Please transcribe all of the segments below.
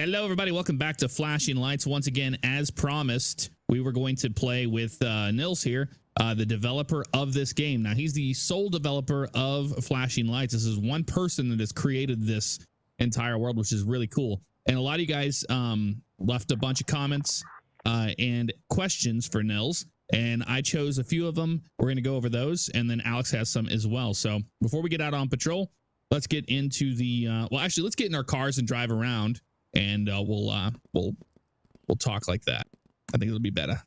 Hello, everybody. Welcome back to Flashing Lights. Once again, as promised, we were going to play with Nils here, the developer of this game. Now, he's the sole developer of Flashing Lights. This is one person that has created this entire world, which is really cool. And a lot of you guys left a bunch of comments and questions for Nils, and I chose a few of them. We're going to go over those, and then Alex has some as well. So before we get out on patrol, let's get into the well, actually, let's get in our cars and drive around, and we'll talk like that. I think it'll be better,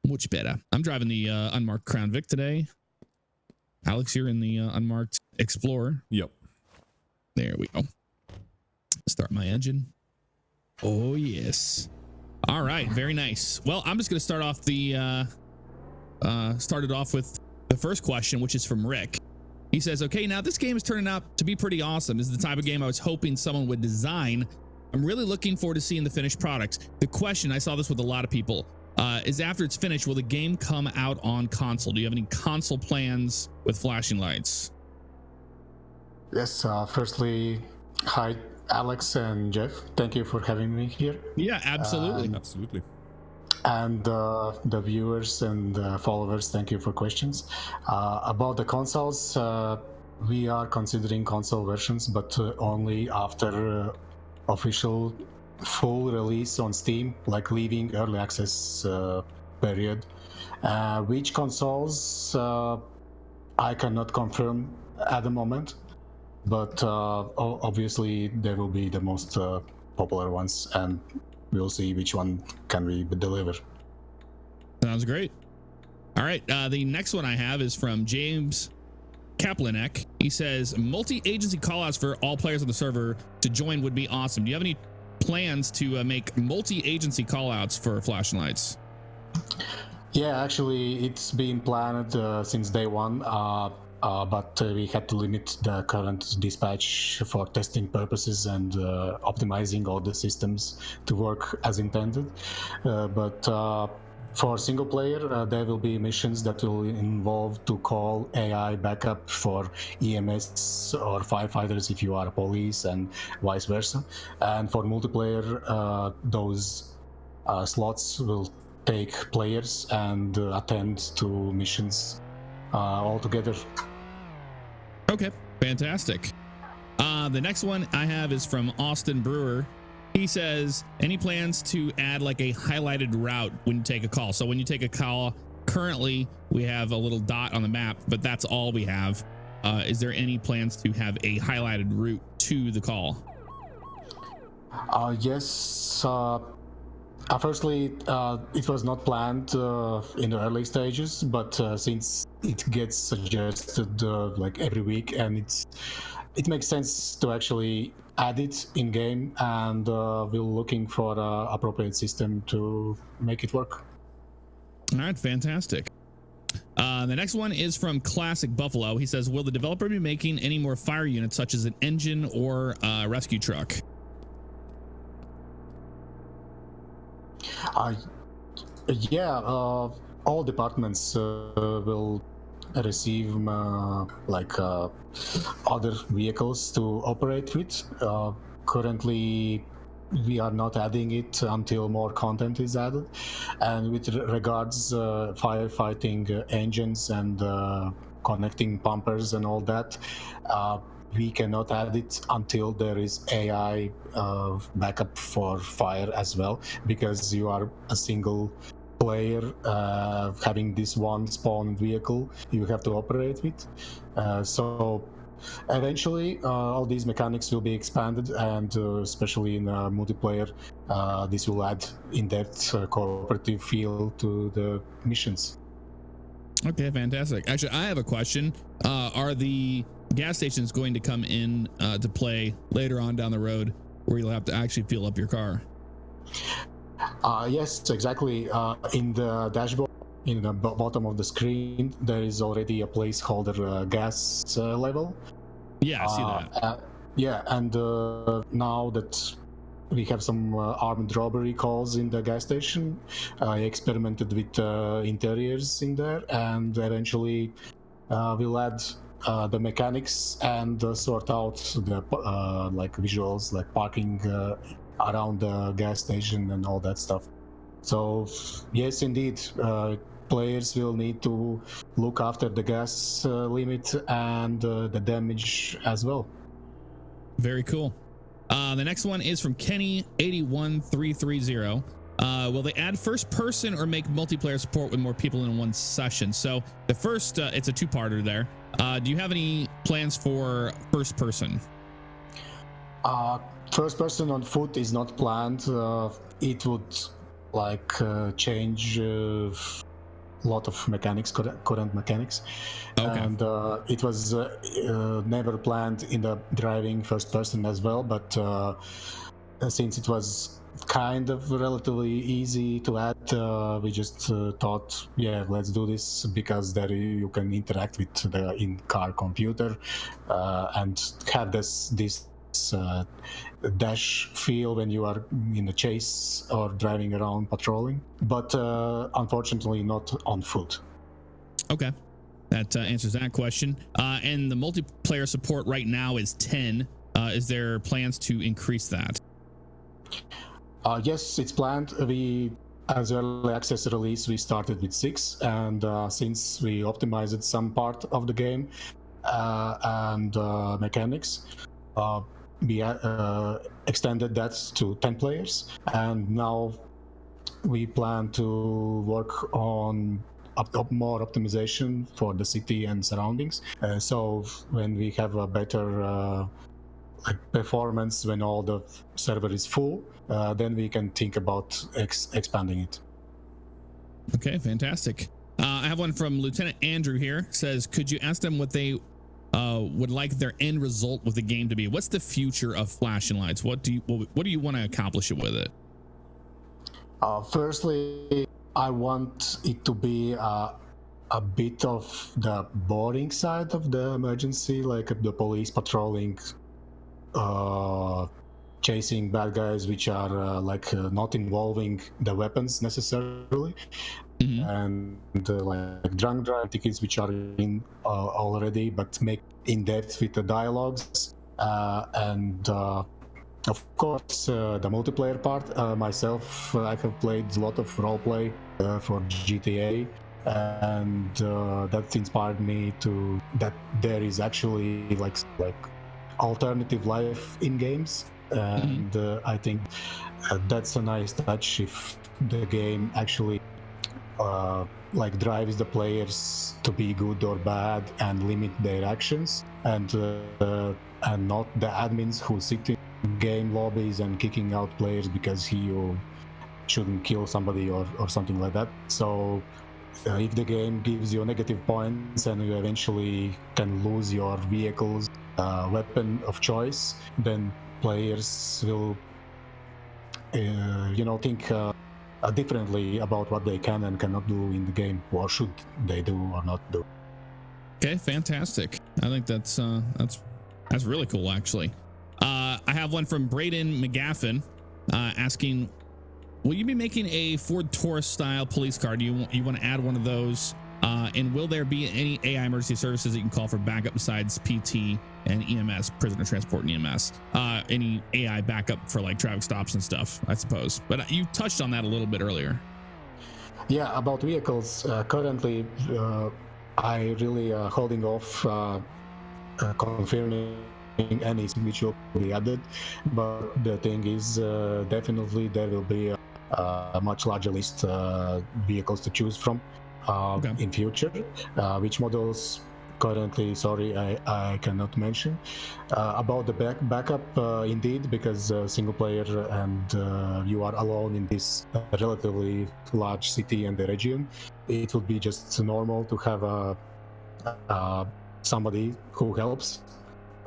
much better. I'm driving the unmarked Crown Vic today. Alex, you're in the unmarked Explorer. Yep. There we go. Start my engine. Oh yes. All right, very nice. Well, I'm just going to start off the started off with the first question, which is from Rick. He says, okay, now this game is turning out to be pretty awesome. This is the type of game I was hoping someone would design. I'm really looking forward to seeing the finished product. The question, I saw this with a lot of people, is after it's finished, will the game come out on console? Do you have any console plans with Flashing Lights? Yes, firstly, hi, Alex and Jeff. Thank you for having me here. Yeah, absolutely. Absolutely. And the viewers and followers, thank you for questions. About the consoles, we are considering console versions, but only after official full release on Steam, like leaving early access period. Which consoles, I cannot confirm at the moment, but obviously they will be the most popular ones, and we'll see which one can we deliver. Sounds great. All right, the next one I have is from James Kaplanek. He says, multi-agency callouts for all players on the server to join would be awesome. Do you have any plans to make multi-agency callouts for Flashing Lights? Yeah, actually, it's been planned since day one, but we had to limit the current dispatch for testing purposes and optimizing all the systems to work as intended. But for single player, there will be missions that will involve to call AI backup for EMS or firefighters if you are a police, and vice versa. And for multiplayer, those slots will take players and attend to missions all together. Okay, fantastic. The next one I have is from Austin Brewer. He says, any plans to add like a highlighted route when you take a call? So when you take a call, currently we have a little dot on the map, but that's all we have. Is there any plans to have a highlighted route to the call? Yes. Firstly, it was not planned in the early stages, but since it gets suggested like every week, and it makes sense to actually add it in game, and we're looking for an appropriate system to make it work. All right, fantastic. The next one is from Classic Buffalo. He says, will the developer be making any more fire units such as an engine or a rescue truck? Yeah, all departments will receive other vehicles to operate with. Currently, we are not adding it until more content is added. And with regards firefighting engines and connecting pumpers and all that, we cannot add it until there is AI backup for fire as well, because you are a single player having this one spawn vehicle you have to operate with. So eventually all these mechanics will be expanded, and especially in multiplayer, this will add in-depth cooperative feel to the missions. Okay, fantastic. Actually, I have a question. Are the gas stations going to come in to play later on down the road, where you'll have to actually fill up your car? Yes, exactly. In the dashboard, in the bottom of the screen, there is already a placeholder gas level. Yeah, I see that. Yeah, and now that we have some armed robbery calls in the gas station, I experimented with interiors in there, and eventually we'll add the mechanics and sort out the like visuals, like parking around the gas station and all that stuff. So yes, indeed, players will need to look after the gas limit and the damage as well. Very cool. The next one is from Kenny81330. Will they add first person or make multiplayer support with more people in one session? So the first, it's a two-parter there. Do you have any plans for first person? First person on foot is not planned. It would change a lot of mechanics, current mechanics. Okay. And it was never planned in the driving first person as well, but since it was kind of relatively easy to add, we just thought, yeah, let's do this, because there you can interact with the in-car computer and have this dash feel when you are in a chase or driving around patrolling, but unfortunately not on foot. Okay, that answers that question. And the multiplayer support right now is 10. Is there plans to increase that? Yes, it's planned. As early access release, we started with 6, and since we optimized some part of the game and mechanics, we extended that to 10 players, and now we plan to work on more optimization for the city and surroundings. So when we have a better performance, when all the server is full, then we can think about expanding it. Okay, fantastic. I have one from Lieutenant Andrew here. Says, could you ask them what they would like their end result with the game to be? What's the future of flashing lights? What do you want to accomplish it with it? Firstly, I want it to be a bit of the boring side of the emergency, like the police patrolling, chasing bad guys, which are not involving the weapons necessarily. Mm-hmm. And like drunk drive tickets, which are in already, but make in depth with the dialogues, and of course the multiplayer part. Myself, I have played a lot of roleplay for GTA, and that inspired me to that there is actually like alternative life in games, and I think that's a nice touch if the game actually drives the players to be good or bad and limit their actions, and not the admins who sit in game lobbies and kicking out players because you shouldn't kill somebody or something like that. So if the game gives you negative points and you eventually can lose your vehicle's weapon of choice, then players will think differently about what they can and cannot do in the game, or should they do or not do. Okay, fantastic. I think that's really cool, actually. I have one from Braden McGaffin asking, will you be making a Ford Taurus style police car? Do you want to add one of those? And will there be any AI emergency services that you can call for backup besides PT and EMS, prisoner transport and EMS? Any AI backup for like traffic stops and stuff, I suppose. But you touched on that a little bit earlier. Yeah, about vehicles. Currently, I really holding off confirming any which will be added. But the thing is, definitely there will be a much larger list vehicles to choose from. In future, which models currently, sorry, I cannot mention. About the backup, indeed, because single player and you are alone in this relatively large city and the region, it would be just normal to have somebody who helps.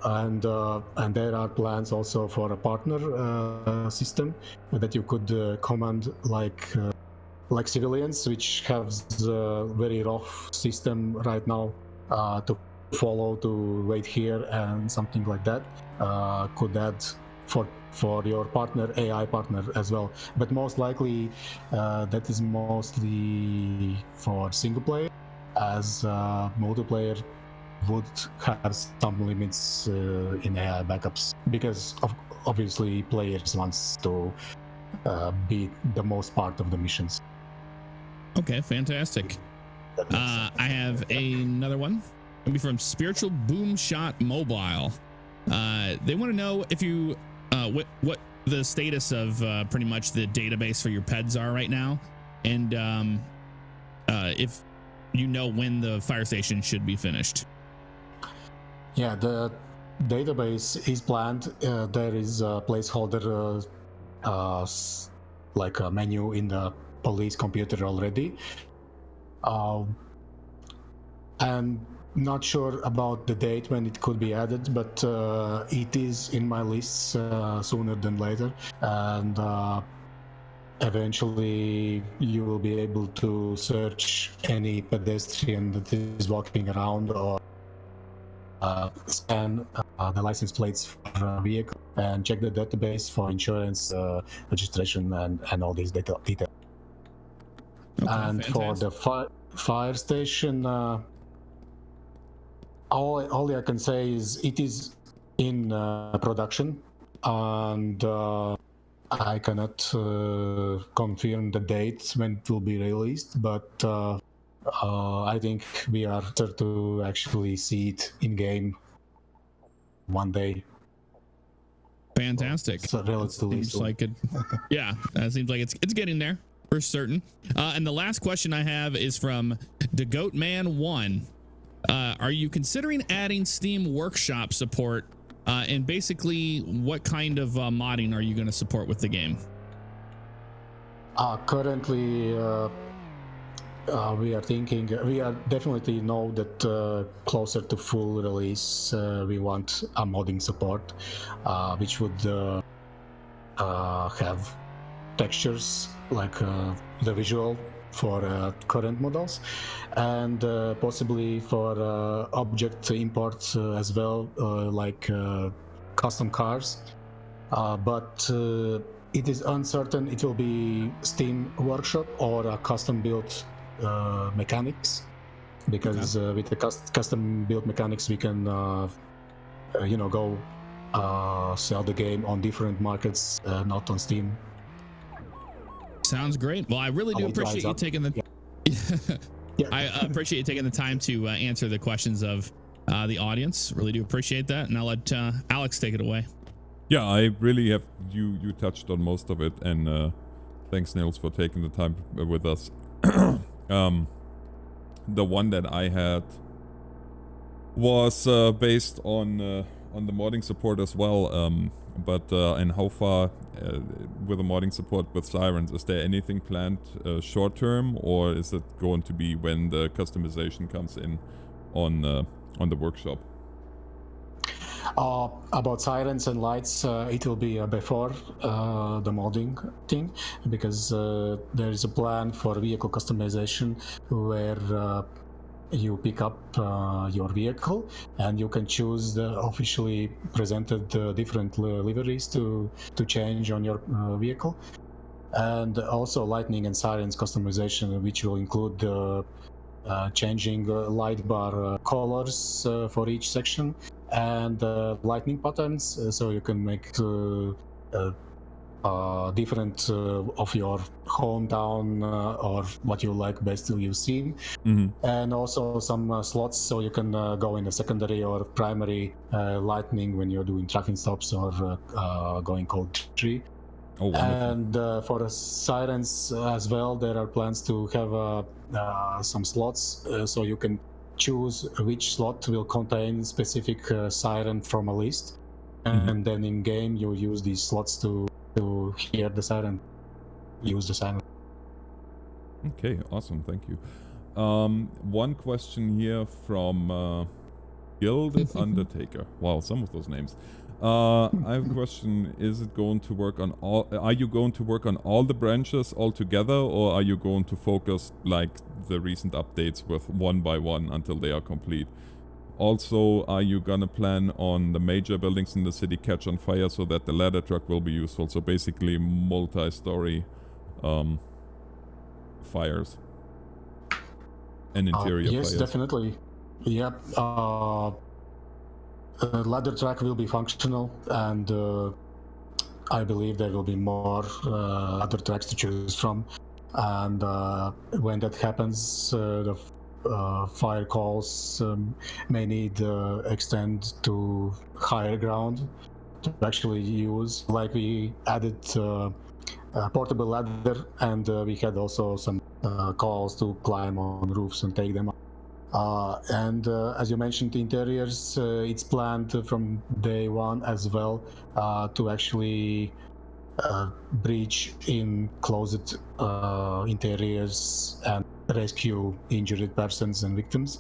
And there are plans also for a partner system that you could command like civilians, which have a very rough system right now to follow, to wait here and something like that. Could add for your partner, AI partner as well. But most likely that is mostly for single player, as multiplayer would have some limits in AI backups, because obviously players wants to be the most part of the missions. Okay, fantastic. That makes sense. I have another one. It'll be from Spiritual Boomshot Mobile. They want to know if you what the status of pretty much the database for your peds are right now, and if you know when the fire station should be finished. Yeah, the database is planned. There is a placeholder, like a menu in the police computer already. I'm not sure about the date when it could be added, but it is in my lists sooner than later. And eventually you will be able to search any pedestrian that is walking around, or scan the license plates for a vehicle and check the database for insurance, registration, and all these details. Okay, And fantastic. for the fire station, all I can say is it is in production, and I cannot confirm the date when it will be released, but I think we are sure to actually see it in game one day. Fantastic. So relatively Seems soon. like it. Yeah, that seems like it's getting there for certain. And the last question I have is from DeGoatman1. Are you considering adding Steam Workshop support? And basically, what kind of modding are you going to support with the game? Currently, we are thinking, we are definitely know that closer to full release, we want a modding support, which would have textures like the visual for current models, and possibly for object imports as well, like custom cars. But it is uncertain it will be Steam Workshop or a custom built mechanics, because with the custom built mechanics we can go sell the game on different markets, not on Steam. Sounds great. Well, I really do appreciate you taking the I appreciate you taking the time to answer the questions of the audience. Really do appreciate that, and I'll let Alex take it away. Yeah, I really have. You touched on most of it, and thanks, Nils, for taking the time with us. The one that I had was based on the modding support as well. But and how far with the modding support with Sirens? Is there anything planned short term, or is it going to be when the customization comes in on the workshop? About Sirens and lights, it will be before the modding thing, because there is a plan for vehicle customization where you pick up your vehicle and you can choose the officially presented different liveries to change on your vehicle, and also lightning and sirens customization, which will include changing light bar colors for each section, and lightning patterns, so you can make different of your hometown or what you like best you've seen. Mm-hmm. And also some slots, so you can go in a secondary or primary lightning when you're doing tracking stops or going code tree. Oh, wonderful. And for the sirens as well, there are plans to have some slots, so you can choose which slot will contain specific siren from a list, and then in game you use these slots to hear the siren, use the siren. Okay, awesome, thank you. One question here from Gilded Undertaker. Wow, some of those names. I have a question. Is it going to work on all? Are you going to work on all the branches all together, or are you going to focus like the recent updates with one by one until they are complete? Also, are you gonna plan on the major buildings in the city catch on fire so that the ladder truck will be useful? So basically, multi-story fires and interior yes, fires. definitely. Yep. Ladder track will be functional, and I believe there will be more other tracks to choose from, and when that happens, the fire calls may need extend to higher ground to actually use. Like we added a portable ladder, and we had also some calls to climb on roofs and take them up. And as you mentioned, interiors, it's planned from day one as well to actually breach in closet interiors and rescue injured persons and victims.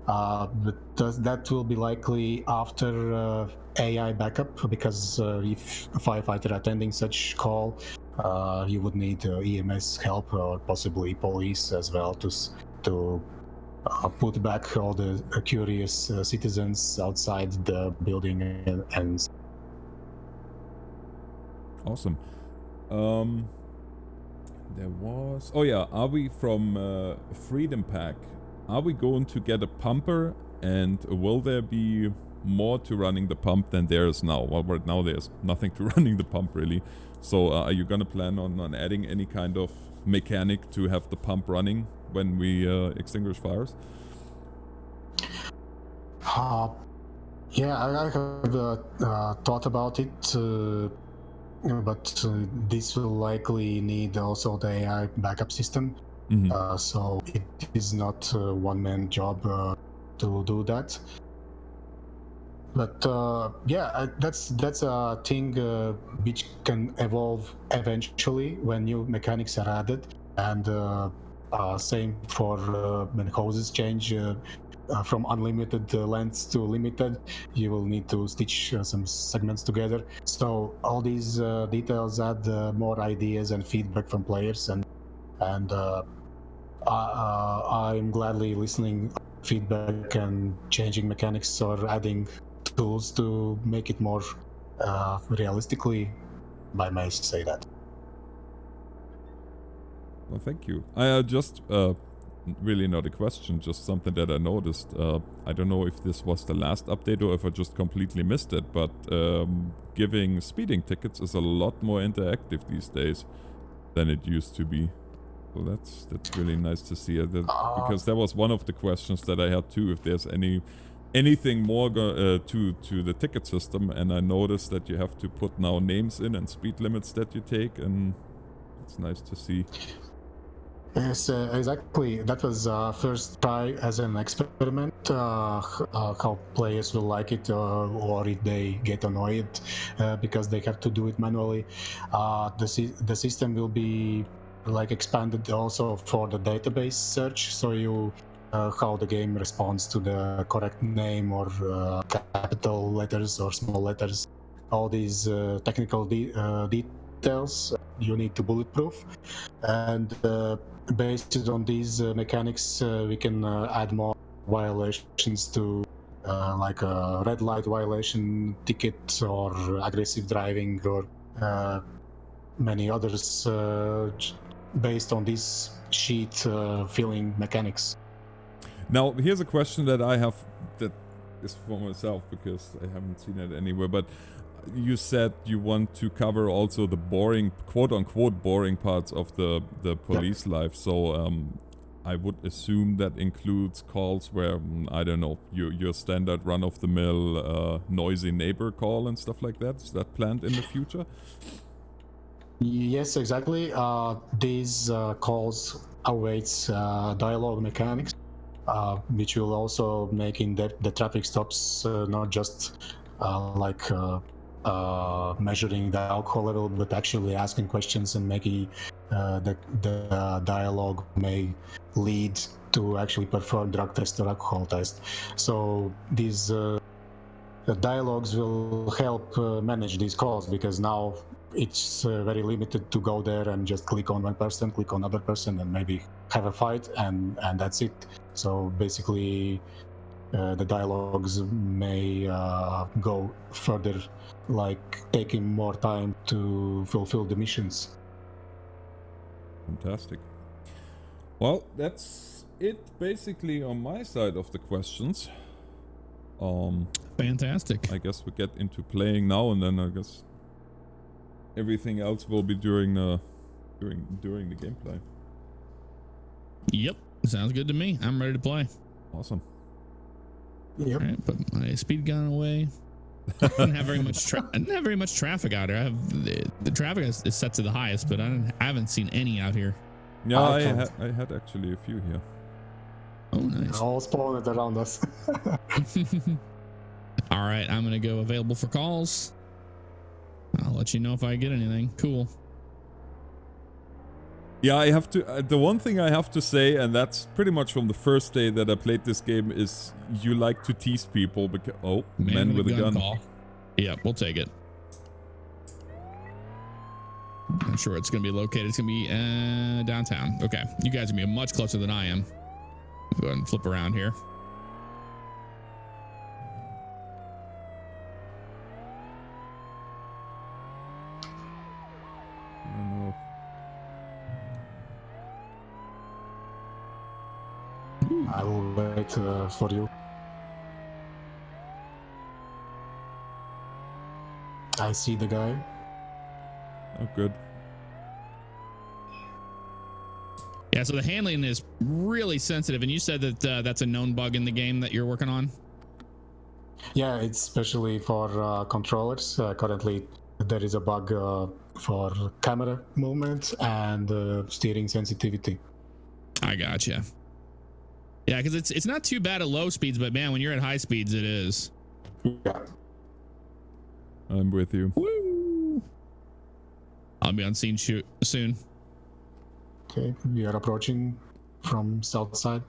But that will be likely after AI backup, because if a firefighter attending such call, you would need EMS help or possibly police as well to put back all the curious citizens outside the building and Awesome. There was... Oh yeah, are we from Freedom Pack? Are we going to get a pumper, and will there be more to running the pump than there is now? Well, right now there's nothing to running the pump really. So are you gonna plan on adding any kind of mechanic to have the pump running when we extinguish fires? Yeah, I have thought about it, but this will likely need also the AI backup system. Mm-hmm. So it is not a one-man job to do that. But yeah, that's a thing which can evolve eventually when new mechanics are added, and same for when hoses change from unlimited lengths to limited. You will need to stitch some segments together. So all these details add more ideas and feedback from players, and I'm gladly listening feedback and changing mechanics or adding tools to make it more realistically, I may say that. Well, thank you. I just really not a question, just something that I noticed. I don't know if this was the last update or if I just completely missed it, but giving speeding tickets is a lot more interactive these days than it used to be. So that's really nice to see. Because that was one of the questions that I had too, if there's anything more to the ticket system, and I noticed that you have to put now names in and speed limits that you take, and it's nice to see. Yes, exactly. That was first try as an experiment, how players will like it, or if they get annoyed because they have to do it manually. The system will be like expanded also for the database search, so you how the game responds to the correct name, or capital letters or small letters. All these technical details you need to bulletproof, and based on these mechanics, we can add more violations to like a red light violation ticket, or aggressive driving, or many others based on this sheet filling mechanics. Now, here's a question that I have that is for myself, because I haven't seen it anywhere, but you said you want to cover also the boring, quote-unquote boring parts of the police life. So I would assume that includes calls where, I don't know, your standard run-of-the-mill noisy neighbor call and stuff like that. Is that planned in the future? Yes, exactly. These calls awaits dialogue mechanics, which will also make in the traffic stops not just like measuring the alcohol level, but actually asking questions and making the dialogue may lead to actually perform drug test or alcohol test. So these the dialogues will help manage these calls, because now it's very limited to go there and just click on one person, click on another person, and maybe have a fight, and that's it. So basically the dialogues may go further, like taking more time to fulfill the missions. Fantastic. Well, that's it basically on my side of the questions. Fantastic. I guess we get into playing now, and then I guess everything else will be during the gameplay. Yep, sounds good to me. I'm ready to play. Awesome. Yep. All right, put my speed gun away. I didn't have very much traffic out here. I have the traffic is set to the highest, but I haven't seen any out here. Yeah, I I had actually a few here. Oh, nice. All spawned around us. All right, I'm gonna go available for calls. I'll let you know if I get anything. Cool. Yeah, I have to. The one thing I have to say, and that's pretty much from the first day that I played this game, is you like to tease people because man with a gun. Call. Yeah, we'll take it. Not sure it's gonna be located. It's gonna be downtown. Okay, you guys are gonna be much closer than I am. Go ahead and flip around here. I don't know. I will wait for you. I see the guy. Oh, good. Yeah, so the handling is really sensitive, and you said that that's a known bug in the game that you're working on. Yeah, it's especially for controllers. Currently, there is a bug for camera movement and steering sensitivity. I gotcha. Yeah, because it's not too bad at low speeds, but man, when you're at high speeds, it is. Yeah. I'm with you. Woo! I'll be on scene soon. Okay, we are approaching from south side.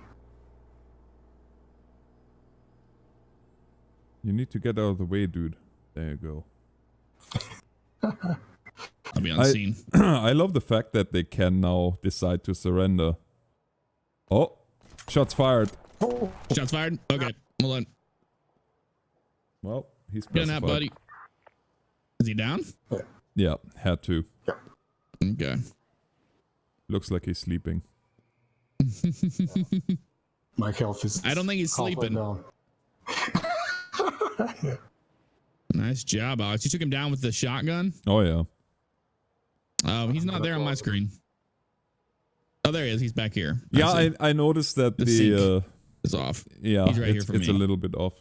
You need to get out of the way, dude. There you go. I'll be on scene. I love the fact that they can now decide to surrender. Oh, shots fired. Shots fired. Okay, hold on. Well, he's Getting pacified. that, buddy. Is he down? Yeah, had to. Okay. Looks like he's sleeping. My health is. I don't think he's halfway sleeping. down. Nice job, Alex. You took him down with the shotgun? Oh, yeah. Oh, he's not there on my screen. Oh, there he is. He's back here. Yeah, I noticed that The the It's off. yeah, He's right here for it's me. a little bit off.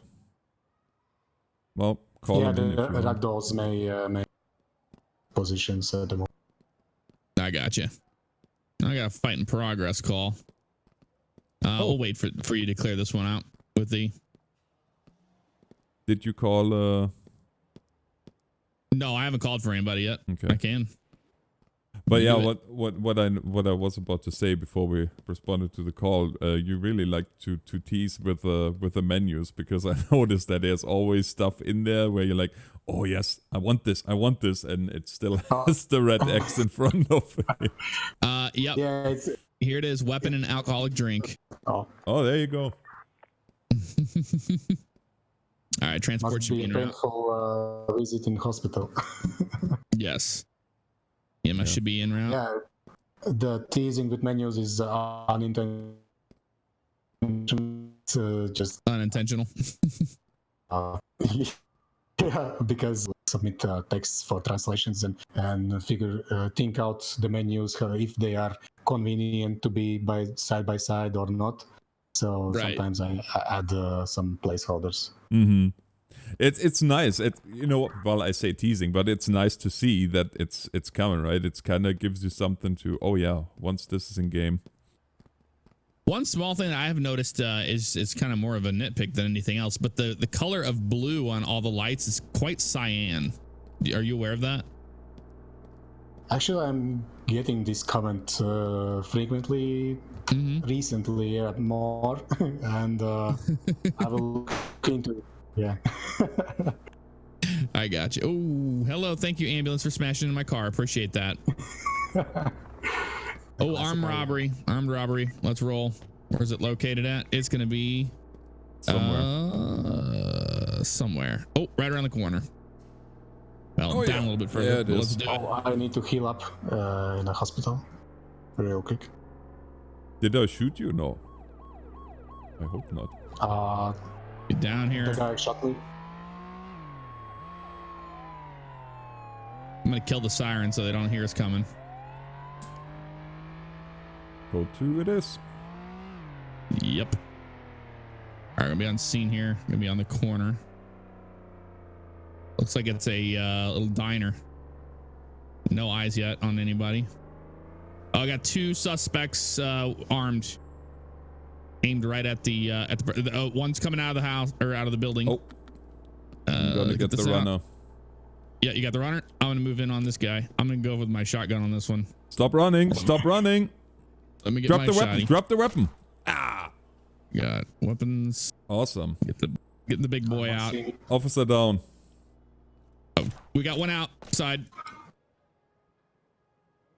Well, call Yeah, him in the if you want. ragdolls may positions at the moment. I got you. I got a fight in progress call. We'll wait for you to clear this one out with the. Did you call? No, I haven't called for anybody yet. Okay. I can. But yeah, Do it. what I was about to say before we responded to the call, you really like to tease with the menus, because I noticed that there's always stuff in there where you're like, oh yes, I want this, and it still has the red X in front of it. Yep. Yeah, it's. Here it is. Weapon and alcoholic drink. Oh, Oh, there you go. All right, transport must should be be a in route. painful visit in hospital. Yes. EMS should be en route. Yeah, the teasing with menus is unintentional. Just Unintentional. yeah, because submit texts for translations and think out the menus if they are convenient to be by side or not. So Right. sometimes I add some placeholders. Mm-hmm. It's nice. Well, I say teasing, but it's nice to see that it's coming, right? It's kind of gives you something to. Oh yeah, once this is in game. One small thing that I have noticed is kind of more of a nitpick than anything else, but the color of blue on all the lights is quite cyan. Are you aware of that? Actually, I'm getting this comment frequently recently, more, and I will look into it. Yeah. I got you. Oh, hello. Thank you, ambulance, for smashing into my car. Appreciate that. Oh, armed robbery. Armed robbery. Let's roll. Where's it located at? It's going to be somewhere. Oh, right around the corner. Well, down a little bit further. Yeah, it is. Let's do it. Oh, I need to heal up in a hospital real quick. Did I shoot you? No. I hope not. Get down here. The guy shot me. I'm gonna kill the siren so they don't hear us coming. Code 2 it is. Yep. All right, gonna be on scene here. Gonna be on the corner. Looks like it's a little diner. No eyes yet on anybody. Oh, I got 2 suspects armed, aimed right at the one's coming out of the house or out of the building. Oh, I'm gonna get the runner. Yeah, you got the runner. I'm gonna move in on this guy. I'm gonna go with my shotgun on this one. Stop running! Stop running! Let me get Drop my the weapon! shotty. Drop the weapon! Ah! Got weapons. Awesome. Getting the big boy out. Officer down. Oh, we got one outside.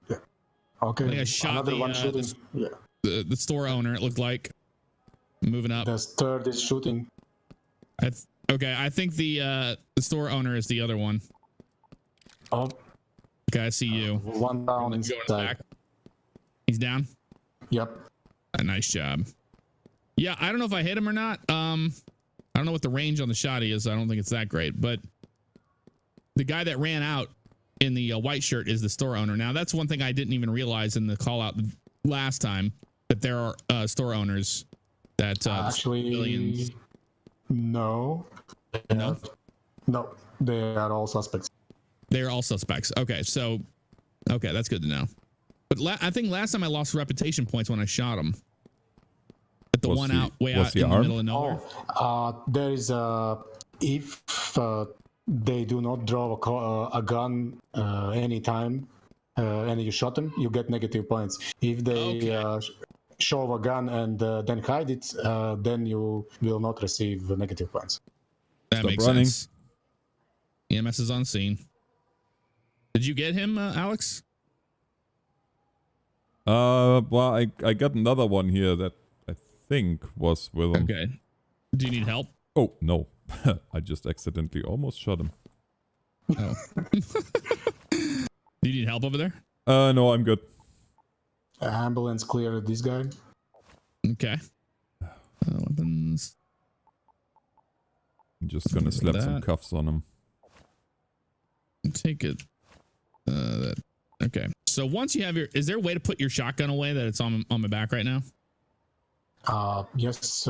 Yeah. I Okay. think I shot Another the, one shooting. Yeah. the store owner. It looked like. Moving up. The third is shooting. Okay, I think the store owner is the other one. Oh. Okay, I see you. One down Going inside. back. He's down. Yep. A nice job. Yeah, I don't know if I hit him or not. I don't know what the range on the shotty is. I don't think it's that great, but the guy that ran out in the white shirt is the store owner. Now, that's one thing I didn't even realize in the call out last time, that there are store owners that Actually, civilians. no. No? No, they are all suspects. They're all suspects. Okay, so okay, that's good to know. But I think last time I lost reputation points when I shot him. At the one out way out in the middle of nowhere. There is if they do not draw a gun anytime and you shot them, you get negative points. If they show a gun and then hide it, then you will not receive negative points. That makes sense. EMS is on scene. Did you get him, Alex? Well, I got another one here that I think was with him. Okay. Do you need help? Oh, no. I just accidentally almost shot him. Oh. Do you need help over there? No, I'm good. Ambulance cleared this guy. Okay. Weapons. I'm just gonna slap some cuffs on him. Take it. Okay. So once you have your, is there a way to put your shotgun away that it's on my back right now? Yes.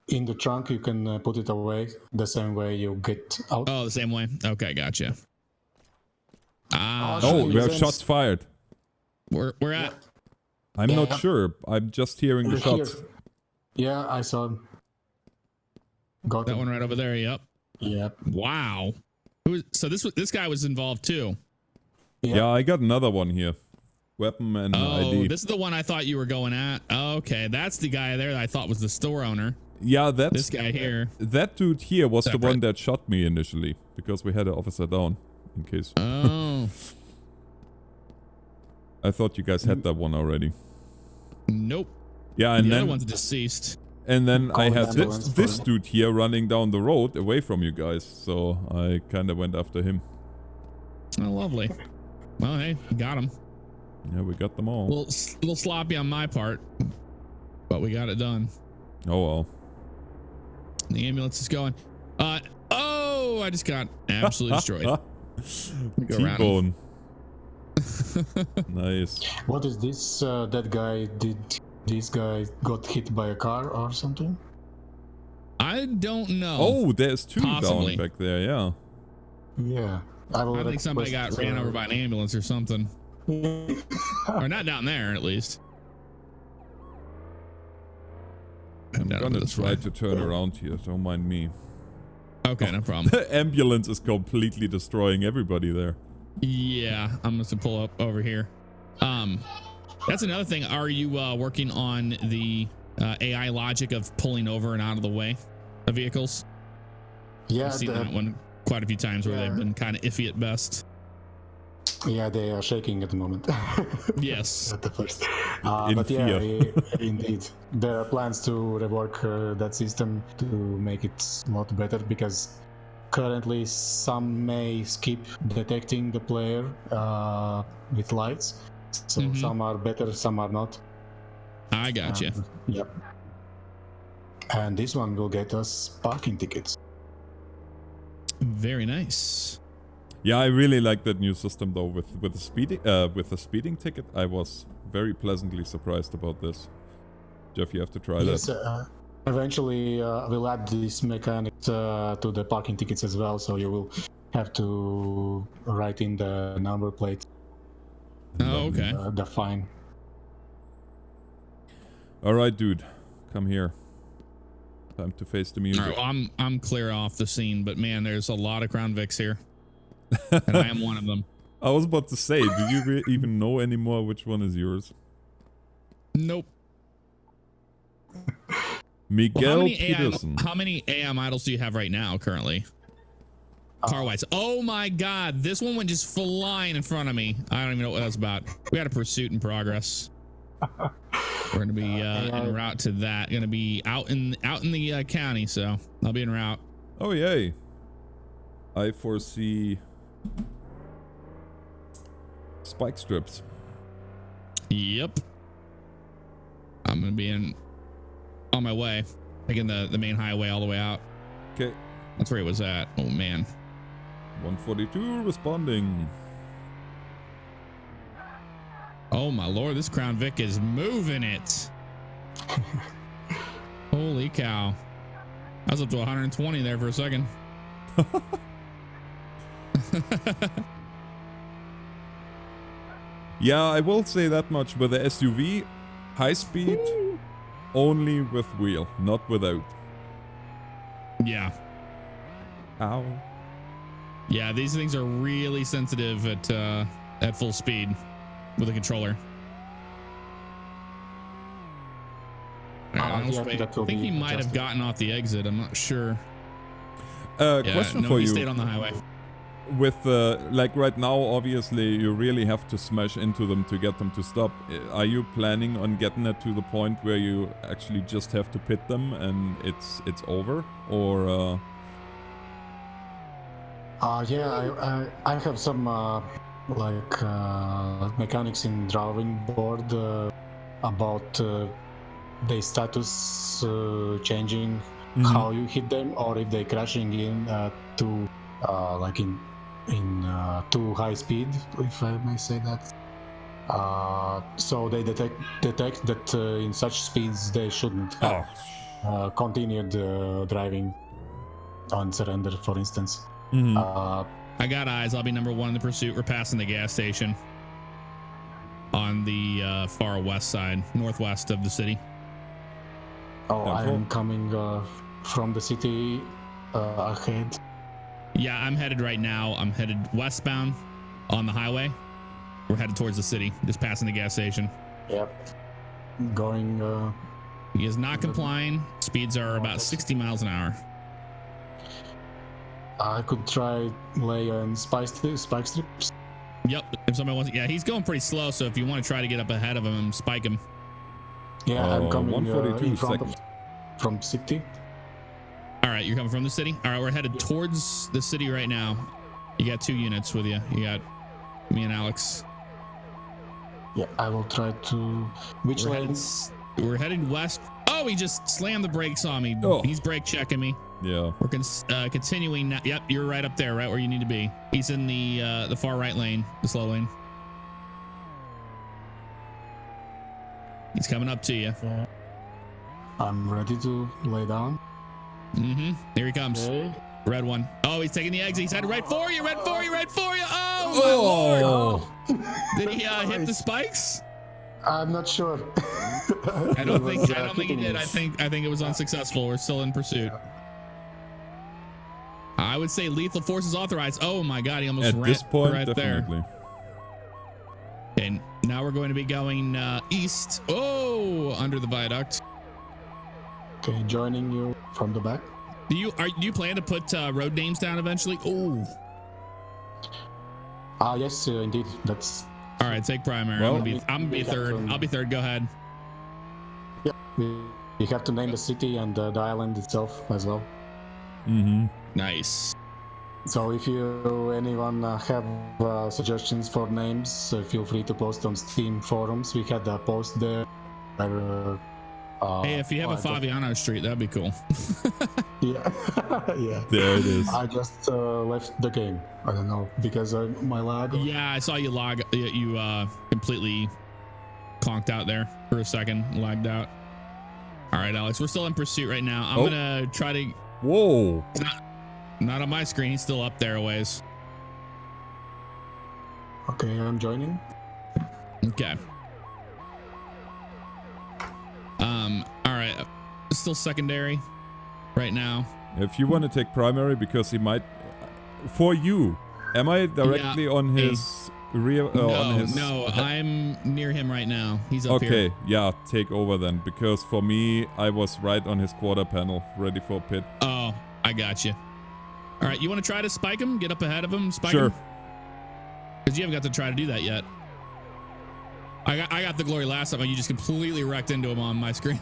In the trunk, you can put it away the same way you get out. Oh, the same way. Okay, gotcha. Oh, we have shots fired. We're at. I'm not sure. I'm just hearing the shots. Here. Yeah, I saw him. Got that him. one right over there. Yep. Yep. Wow. So this guy was involved too. Yeah, I got another one here. Weapon and ID. This is the one I thought you were going at. Okay, that's the guy there that I thought was the store owner. Yeah, that's this guy here. That dude here was Separate. the one that shot me initially because we had an officer down. In case. Oh. I thought you guys had that one already. Nope. Yeah, and the then other one's deceased. And then I had ambulance this for dude here running down the road away from you guys, so I kind of went after him. Oh, lovely. Well, hey, got him. Yeah, we got them all. A little sloppy on my part, but we got it done. Oh well. The ambulance is going. Oh, I just got absolutely destroyed. T-bone. Nice. What is this? That guy did. This guy got hit by a car or something? I don't know. Oh, there's two Possibly. down back there. Yeah. Yeah. I think somebody got ran over by an ambulance or something. Or not down there, at least. I'm gonna try to turn around here. Don't mind me. Okay, no problem. The ambulance is completely destroying everybody there. Yeah, I'm going to pull up over here. That's another thing. Are you working on the AI logic of pulling over and out of the way of vehicles? Yeah, I've seen that one quite a few times where they've been kind of iffy at best. Yeah, they are shaking at the moment. Yes. At the first. But yeah, indeed. There are plans to rework that system to make it a lot better because currently some may skip detecting the player with lights. So some are better, some are not. I gotcha. Yep. And this one will get us parking tickets. Very nice. Yeah, I really like that new system though with the speeding ticket. I was very pleasantly surprised about this. Jeff, you have to try Yes, that. eventually we'll add this mechanic to the parking tickets as well, so you will have to write in the number plate. Oh, okay. The fine. All right, dude, come here. Time to face the music. All right, well, I'm clear off the scene, but man, there's a lot of Crown Vics here, and I am one of them. I was about to say, do you even know anymore which one is yours? Nope. Miguel Well, Peterson. how many AM idols do you have right now currently? Car-wise. Oh my God, this one went just flying in front of me. I don't even know what that's about. We got a pursuit in progress. We're gonna be en route to that. Gonna be out in the county, so I'll be en route. Oh yay! I foresee spike strips. Yep. I'm gonna be on my way, taking the main highway all the way out. Okay. That's where it was at. Oh man. 142 responding. Oh my lord, this Crown Vic is moving it. Holy cow. I was up to 120 there for a second. Yeah, I will say that much. With the SUV, high speed, only with wheel, not without. Yeah. Ow. Yeah, these things are really sensitive at full speed with a controller. I think he might have gotten off the exit. I'm not sure. Question for he you. stayed on the highway. With like right now, obviously you really have to smash into them to get them to stop. Are you planning on getting it to the point where you actually just have to pit them and it's over, or? Yeah, I have some mechanics in drawing board about their status changing, how you hit them, or if they're crashing in to like in too high speed, if I may say that. So they detect that in such speeds they shouldn't have continued driving on surrender, for instance. I got eyes. I'll be number one in the pursuit. We're passing the gas station on the far west side, northwest of the city. Oh, I'm coming from the city ahead. Yeah, I'm headed right now. I'm headed westbound on the highway. We're headed towards the city, just passing the gas station. Yep. Going. He is not complying. Speeds are about 60 miles an hour. I could try lay on spike strips. Yep. If somebody wants, yeah, he's going pretty slow. So if you want to try to get up ahead of him and spike him. Yeah, I'm coming 142 in front seconds. from city. All right, you're coming from the city. All right, we're headed towards the city right now. You got 2 units with you. You got me and Alex. Yeah, I will try to. Which lane? We're headed west. Oh, he just slammed the brakes on me. Oh. He's brake checking me. Yeah. We're continuing now. Yep, you're right up there, right where you need to be. He's in the far right lane, the slow lane. He's coming up to you. Yeah. I'm ready to lay down. Here he comes. Okay. Red one. Oh, he's taking the exit. He's headed right for you. Right for you. Right for you. Oh, my lord. Did he hit the spikes? I'm not sure. I don't think he did. I think it was unsuccessful. We're still in pursuit. I would say lethal force is authorized. Oh my god, he almost At ran this point, right definitely. there. And now we're going to be going east. Oh, under the viaduct. Okay, joining you from the back. Do you plan to put road names down eventually? Oh. Yes, indeed. That's all right. Take primary. Well, I'm gonna be third. I'll be third. Go ahead. Yeah, we have to name the city and the island itself as well. Nice. So if anyone have suggestions for names, feel free to post on Steam forums. We had a post there where Hey, if you have a Fabiano Street, that'd be cool. Yeah, yeah. There it is. I just left the game. I don't know because my lag. Yeah, I saw you log. You completely conked out there for a second, lagged out. All right, Alex, we're still in pursuit right now. I'm gonna try to. Whoa. Not on my screen. He's still up there a ways. Okay, I'm joining. Okay. All right. Still secondary right now. If you want to take primary, because he might. For you, am I directly on his rear? No, I'm near him right now. He's up here. Okay, yeah, take over then, because for me, I was right on his quarter panel, ready for pit. Oh, I got you. All right, you want to try to spike him? Get up ahead of him, spike Sure. him? Because you haven't got to try to do that yet. I got the glory last time, and you just completely wrecked into him on my screen.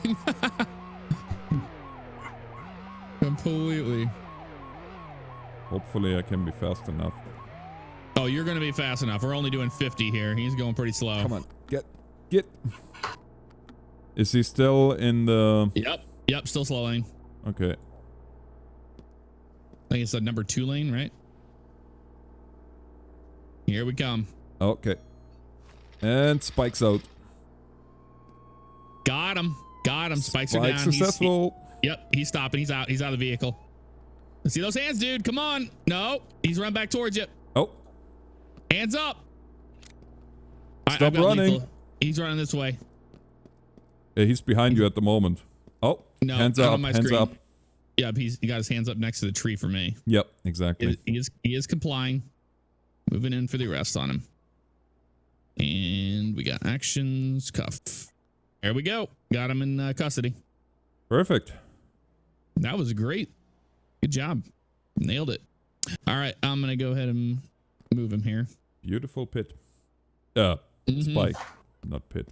Completely. Hopefully I can be fast enough. Oh, you're going to be fast enough. We're only doing 50 here. He's going pretty slow. Come on, get. Is he still in the... Yep, still slowing. Okay. I think it's the number 2 lane, right? Here we come. Okay. And spikes out. Got him. Spikes are Spike down. successful. He's stopping. He's out. He's out of the vehicle. See those hands, dude? Come on. No, he's running back towards you. Oh. Hands up. Stop running. Lethal. He's running this way. Yeah, he's behind you at the moment. Oh, No, hands not up, on my hands screen. up. Yep, he got his hands up next to the tree for me. Yep, exactly. He is complying. Moving in for the arrest on him. And we got actions, cuff. There we go. Got him in custody. Perfect. That was great. Good job. Nailed it. All right, I'm going to go ahead and move him here. Beautiful pit. Spike, not pit.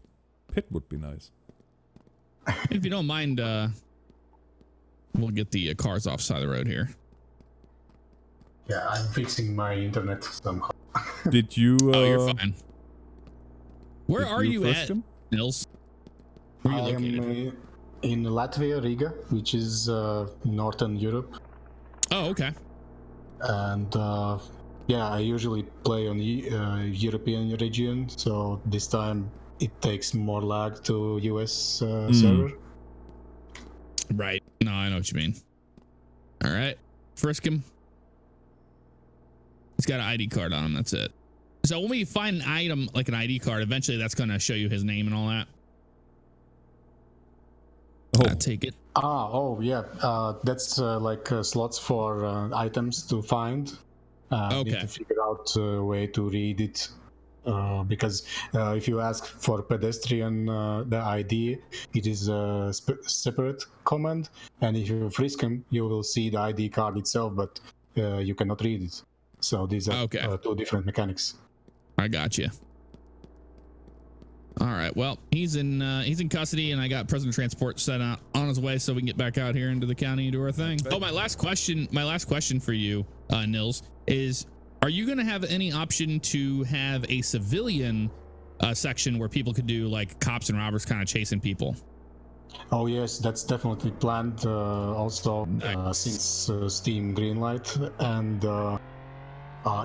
Pit would be nice. If you don't mind, we'll get the cars off side of the road here. Yeah, I'm fixing my internet somehow. Did you... oh, you're fine. Where are you frisk at, him? Nils? Where are you I located? am in Latvia, Riga, which is Northern Europe. Oh, okay. And yeah, I usually play on European region, so this time it takes more lag to US server. Right. No, I know what you mean. All right. Frisk him. He's got an ID card on him. That's it. So when we find an item like an ID card, eventually that's going to show you his name and all that. Oh. I'll take it. Oh yeah, that's like slots for items to find. Need Okay. to figure out a way to read it. Because if you ask for pedestrian the ID, it is a separate command, and if you frisk him, you will see the ID card itself, but you cannot read it. So these are two different mechanics. I got you. All right. Well, he's in custody, and I got President Transport set out on his way, so we can get back out here into the county and do our thing. Oh, my last question for you, Nils, is: are you going to have any option to have a civilian section where people could do like cops and robbers kind of chasing people? Oh yes, that's definitely planned. Also, since Steam greenlight, and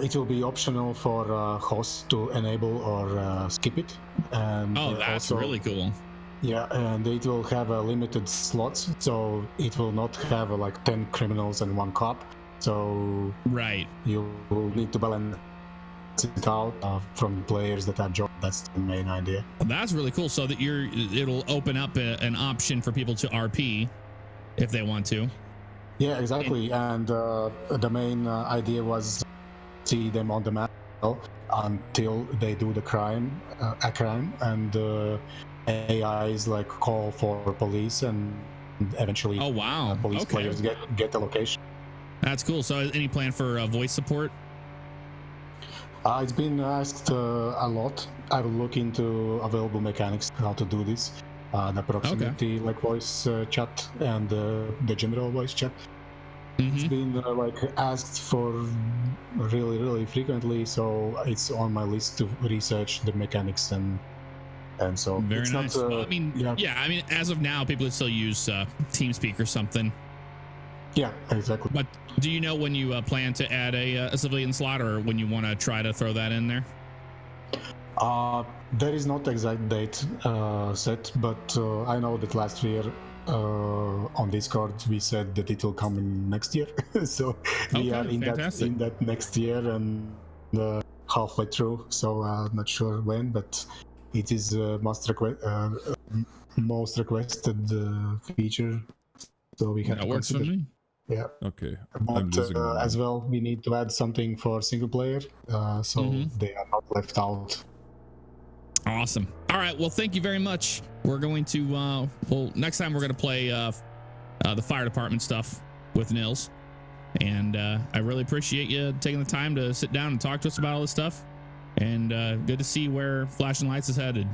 it will be optional for hosts to enable or skip it. And that's also, really cool. Yeah, and it will have a limited slots, so it will not have like 10 criminals and 1 cop. So right, you will need to balance it out from players that are joined. That's the main idea. Well, that's really cool. So that it'll open up an option for people to RP if they want to. Yeah, exactly. And the main idea was see them on the map until they do the crime, and AIs like call for police, and eventually police players get the location. That's cool. So any plan for voice support? It's been asked a lot. I will look into available mechanics, how to do this. The proximity like voice chat and the general voice chat. It's been like asked for really frequently, so it's on my list to research the mechanics and And so Very it's nice. not. Well, I mean, yeah, I mean, as of now, people would still use TeamSpeak or something. Yeah, exactly. But do you know when you plan to add a civilian slot, or when you want to try to throw that in there? There is not exact date set, but I know that last year on Discord we said that it will come in next year. So we are in fantastic. that next year and halfway through. So not sure when, but it is most requested feature. So we have That to works for consider. me. Yeah. Okay. I'm But losing my as mind. well, we need to add something for single player, so they are not left out. Awesome. All right. Well, thank you very much. We're going to, well, next time we're going to play the fire department stuff with Nils. And I really appreciate you taking the time to sit down and talk to us about all this stuff. And good to see where Flashing Lights is headed.